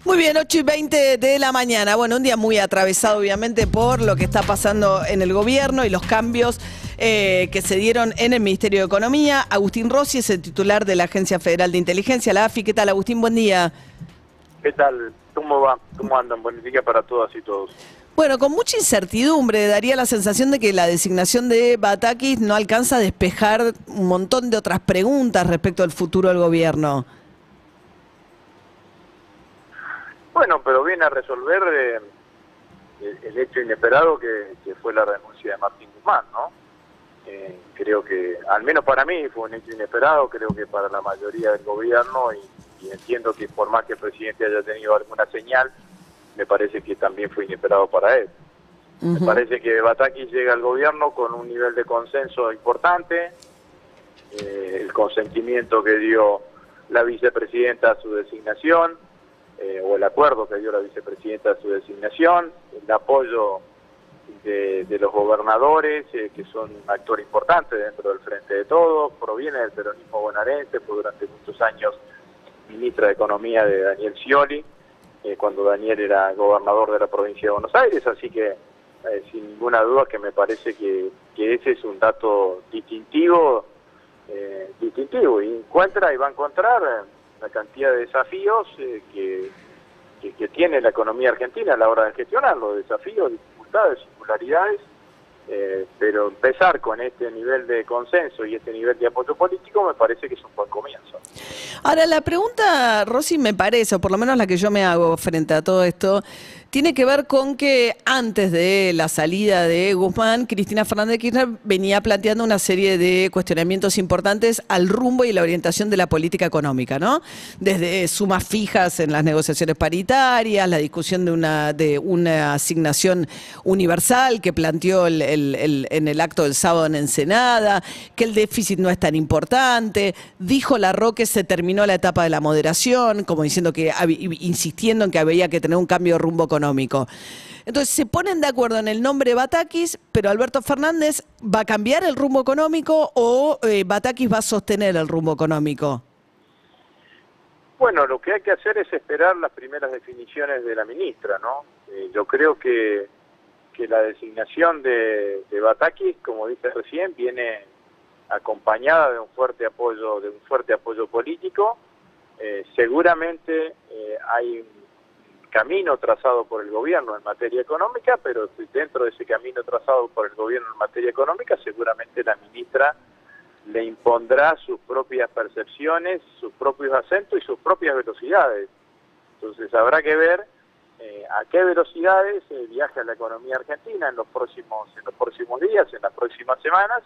Muy bien, 8:20 de la mañana. Bueno, un día muy atravesado obviamente por lo que está pasando en el gobierno y los cambios que se dieron en el Ministerio de Economía. Agustín Rossi es el titular de la Agencia Federal de Inteligencia, la AFI. ¿Qué tal, Agustín? Buen día. ¿Qué tal? ¿Cómo va? ¿Cómo andan? Buen día para todas y todos. Bueno, con mucha incertidumbre, daría la sensación de que la designación de Batakis no alcanza a despejar un montón de otras preguntas respecto al futuro del gobierno. Bueno, pero viene a resolver el hecho inesperado que fue la renuncia de Martín Guzmán, ¿no? Creo que, al menos para mí, fue un hecho inesperado, creo que para la mayoría del gobierno, y entiendo que por más que el presidente haya tenido alguna señal, me parece que también fue inesperado para él. Me parece que Batakis llega al gobierno con un nivel de consenso importante, el consentimiento que dio la vicepresidenta a su designación, o el acuerdo que dio la vicepresidenta a su designación, el apoyo de los gobernadores, que son un actor importante dentro del Frente de Todos, proviene del peronismo bonaerense, fue durante muchos años ministra de Economía de Daniel Scioli, cuando Daniel era gobernador de la provincia de Buenos Aires, así que sin ninguna duda que me parece que ese es un dato distintivo, y encuentra y va a encontrar la cantidad de desafíos que tiene la economía argentina a la hora de gestionarlo, desafíos, dificultades, singularidades, pero empezar con este nivel de consenso y este nivel de apoyo político me parece que es un buen comienzo. Ahora, la pregunta, Rosy, me parece, o por lo menos la que yo me hago frente a todo esto, tiene que ver con que antes de la salida de Guzmán, Cristina Fernández de Kirchner venía planteando una serie de cuestionamientos importantes al rumbo y la orientación de la política económica, ¿no? Desde sumas fijas en las negociaciones paritarias, la discusión de una asignación universal que planteó en el acto del sábado en Ensenada, que el déficit no es tan importante, dijo Larroque se terminó la etapa de la moderación, como diciendo que, insistiendo en que había que tener un cambio de rumbo económico. Entonces se ponen de acuerdo en el nombre Batakis, pero Alberto Fernández va a cambiar el rumbo económico o Batakis va a sostener el rumbo económico. Bueno, lo que hay que hacer es esperar las primeras definiciones de la ministra, ¿no? Yo creo que la designación de Batakis, como dije recién, viene acompañada de un fuerte apoyo político. Seguramente hay un camino trazado por el gobierno en materia económica, pero dentro de ese camino trazado por el gobierno en materia económica, seguramente la ministra le impondrá sus propias percepciones, sus propios acentos y sus propias velocidades. Entonces habrá que ver a qué velocidades viaja la economía argentina en los próximos días, en las próximas semanas,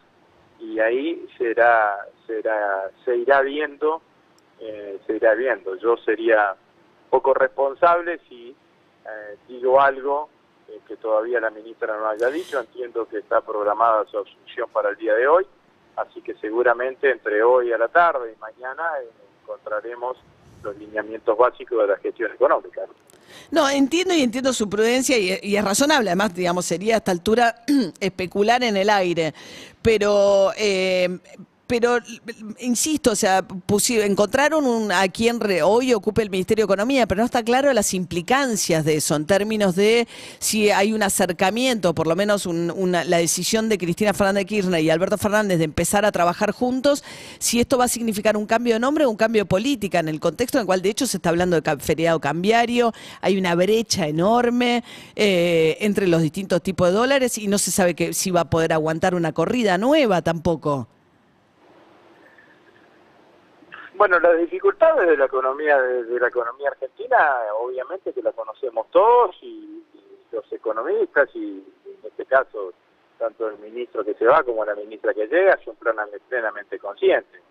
y ahí se irá viendo. Yo sería poco responsable si digo algo que todavía la ministra no haya dicho. Entiendo que está programada su asunción para el día de hoy, así que seguramente entre hoy a la tarde y mañana encontraremos los lineamientos básicos de la gestión económica. No, entiendo su prudencia y es razonable. Además, digamos, sería a esta altura especular en el aire. Pero insisto, o sea, encontraron a quien hoy ocupe el Ministerio de Economía, pero no está claro las implicancias de eso en términos de si hay un acercamiento, por lo menos la decisión de Cristina Fernández de Kirchner y Alberto Fernández de empezar a trabajar juntos, si esto va a significar un cambio de nombre o un cambio de política en el contexto en el cual de hecho se está hablando de feriado cambiario, hay una brecha enorme entre los distintos tipos de dólares y no se sabe si va a poder aguantar una corrida nueva tampoco. Bueno, las dificultades de la economía argentina, obviamente que la conocemos todos y los economistas y en este caso tanto el ministro que se va como la ministra que llega son plenamente conscientes.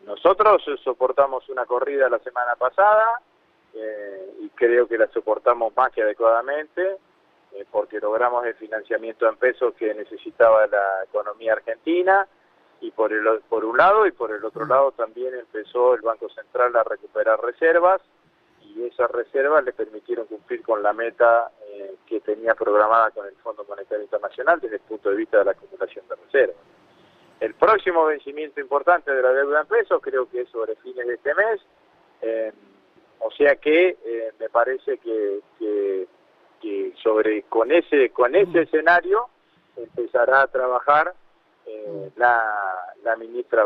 Nosotros soportamos una corrida la semana pasada y creo que la soportamos más que adecuadamente porque logramos el financiamiento en pesos que necesitaba la economía argentina. Y por un lado y por el otro lado también empezó el Banco Central a recuperar reservas y esas reservas le permitieron cumplir con la meta que tenía programada con el Fondo Monetario Internacional desde el punto de vista de la acumulación de reservas. El próximo vencimiento importante de la deuda en pesos creo que es sobre fines de este mes O sea que me parece que con ese escenario empezará a trabajar la ministra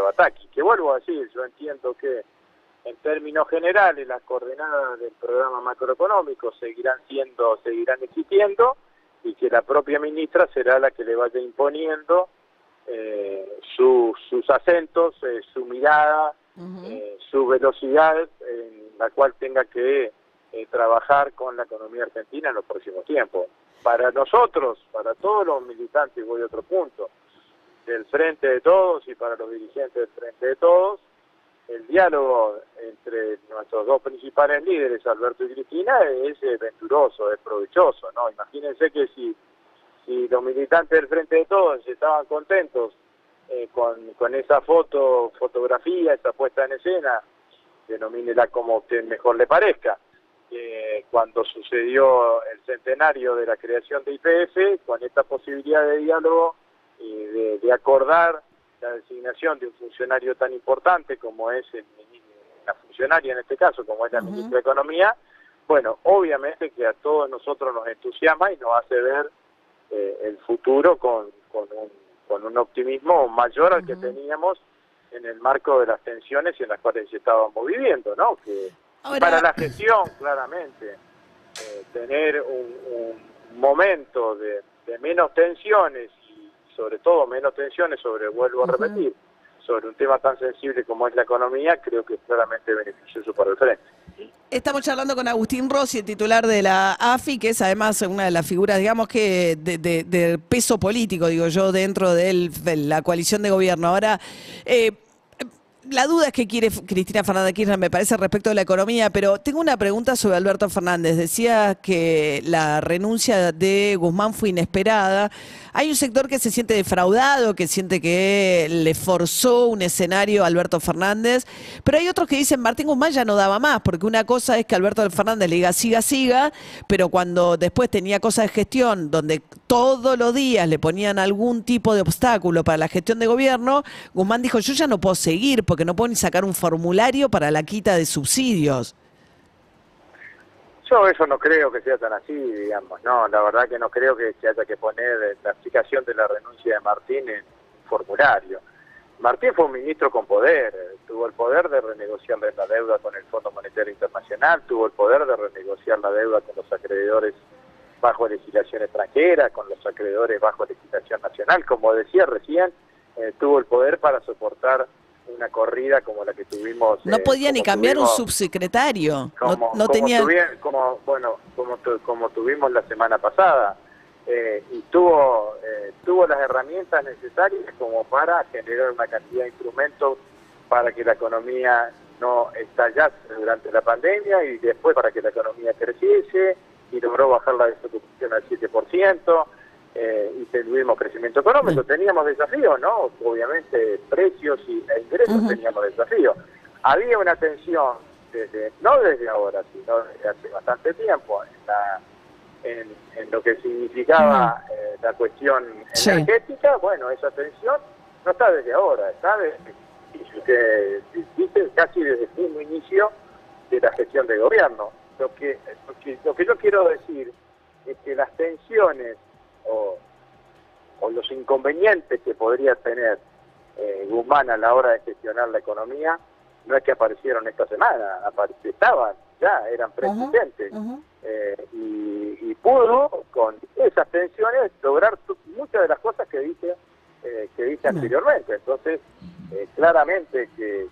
Bataki, que vuelvo a decir, yo entiendo que en términos generales las coordenadas del programa macroeconómico seguirán existiendo, y que la propia ministra será la que le vaya imponiendo sus acentos, su mirada, su velocidad en la cual tenga que trabajar con la economía argentina en los próximos tiempos. Para nosotros, para todos los militantes, voy a otro punto, del Frente de Todos y para los dirigentes del Frente de Todos, el diálogo entre nuestros dos principales líderes, Alberto y Cristina, es venturoso, es provechoso, ¿no? Imagínense que si los militantes del Frente de Todos estaban contentos con esa fotografía, esa puesta en escena, denomínela como a usted mejor le parezca, cuando sucedió el centenario de la creación de YPF, con esta posibilidad de diálogo y de acordar la designación de un funcionario tan importante como es la funcionaria en este caso, como es la ministra de Economía, bueno, obviamente que a todos nosotros nos entusiasma y nos hace ver el futuro con un optimismo mayor al que teníamos en el marco de las tensiones en las cuales estábamos viviendo, ¿no? Que ahora, para la gestión, claramente, tener un momento de menos tensiones y sobre todo menos tensiones vuelvo a repetir, sobre un tema tan sensible como es la economía, creo que es claramente beneficioso para el Frente. Estamos charlando con Agustín Rossi, el titular de la AFI, que es además una de las figuras, digamos que de peso político, digo yo, dentro de la coalición de gobierno. Ahora, la duda es que quiere Cristina Fernández de Kirchner, me parece, respecto de la economía, pero tengo una pregunta sobre Alberto Fernández. Decía que la renuncia de Guzmán fue inesperada. Hay un sector que se siente defraudado, que siente que le forzó un escenario a Alberto Fernández, pero hay otros que dicen Martín Guzmán ya no daba más, porque una cosa es que Alberto Fernández le diga siga, siga, pero cuando después tenía cosas de gestión donde todos los días le ponían algún tipo de obstáculo para la gestión de gobierno, Guzmán dijo yo ya no puedo seguir porque no puedo ni sacar un formulario para la quita de subsidios. Yo eso no creo que sea tan así, digamos, no, la verdad que no creo que se haya que poner la explicación de la renuncia de Martín en formulario. Martín fue un ministro con poder, tuvo el poder de renegociar la deuda con el Fondo Monetario Internacional, tuvo el poder de renegociar la deuda con los acreedores bajo legislación extranjera, con los acreedores bajo legislación nacional, como decía recién, tuvo el poder para soportar una corrida como la que tuvimos. No podía ni cambiar un subsecretario. No tenía. Como tuvimos la semana pasada. Y tuvo las herramientas necesarias como para generar una cantidad de instrumentos para que la economía no estallase durante la pandemia y después para que la economía creciese y logró bajar la desocupación al 7%. Y tuvimos crecimiento económico, teníamos desafíos, ¿no? Obviamente precios e ingresos teníamos desafíos. Había una tensión, no desde ahora, sino desde hace bastante tiempo, en lo que significaba la cuestión energética. Bueno, esa tensión no está desde ahora, está casi desde el mismo inicio de la gestión de gobierno. Lo que yo quiero decir es que las tensiones o los inconvenientes que podría tener Guzmán a la hora de gestionar la economía no es que aparecieron esta semana, estaban, ya eran preexistentes. Y pudo con esas tensiones lograr muchas de las cosas que dije anteriormente. Entonces claramente que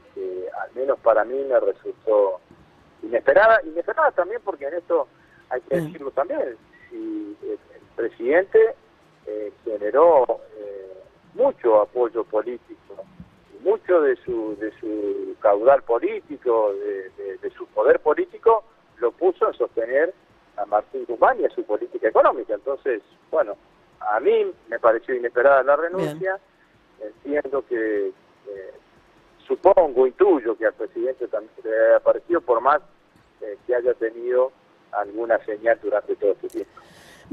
al menos para mí me resultó inesperada también, porque en esto hay que decirlo también, si el presidente generó mucho apoyo político, mucho de su caudal político, de su poder político, lo puso en sostener a Martín Guzmán y a su política económica. Entonces, bueno, a mí me pareció inesperada la renuncia. Entiendo que, intuyo que al presidente también le ha parecido, por más que haya tenido alguna señal durante todo este tiempo.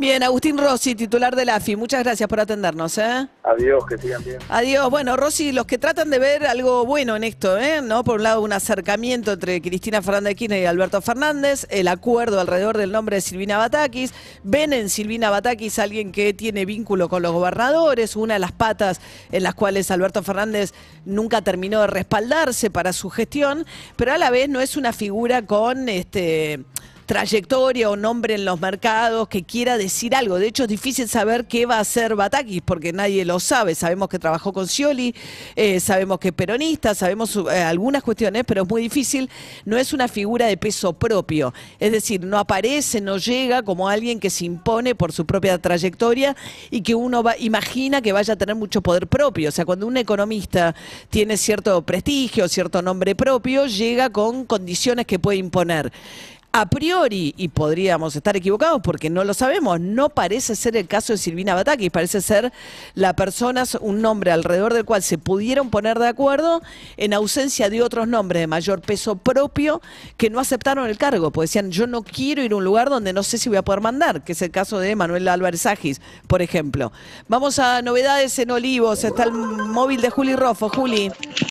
Bien, Agustín Rossi, titular de la AFI, muchas gracias por atendernos, ¿eh? Adiós, que sigan bien. Adiós. Bueno, Rossi, los que tratan de ver algo bueno en esto, ¿no? Por un lado, un acercamiento entre Cristina Fernández de Kirchner y Alberto Fernández, el acuerdo alrededor del nombre de Silvina Batakis, ven en Silvina Batakis alguien que tiene vínculo con los gobernadores, una de las patas en las cuales Alberto Fernández nunca terminó de respaldarse para su gestión, pero a la vez no es una figura con trayectoria o nombre en los mercados que quiera decir algo. De hecho, es difícil saber qué va a hacer Batakis porque nadie lo sabe. Sabemos que trabajó con Scioli, sabemos que es peronista, sabemos algunas cuestiones, pero es muy difícil. No es una figura de peso propio. Es decir, no aparece, no llega como alguien que se impone por su propia trayectoria y que uno imagina que vaya a tener mucho poder propio. O sea, cuando un economista tiene cierto prestigio, cierto nombre propio, llega con condiciones que puede imponer. A priori, y podríamos estar equivocados porque no lo sabemos, no parece ser el caso de Silvina Batakis, parece ser la persona, un nombre alrededor del cual se pudieron poner de acuerdo en ausencia de otros nombres de mayor peso propio que no aceptaron el cargo, porque decían, yo no quiero ir a un lugar donde no sé si voy a poder mandar, que es el caso de Manuel Álvarez Agis, por ejemplo. Vamos a novedades en Olivos, está el móvil de Juli Roffo. Juli.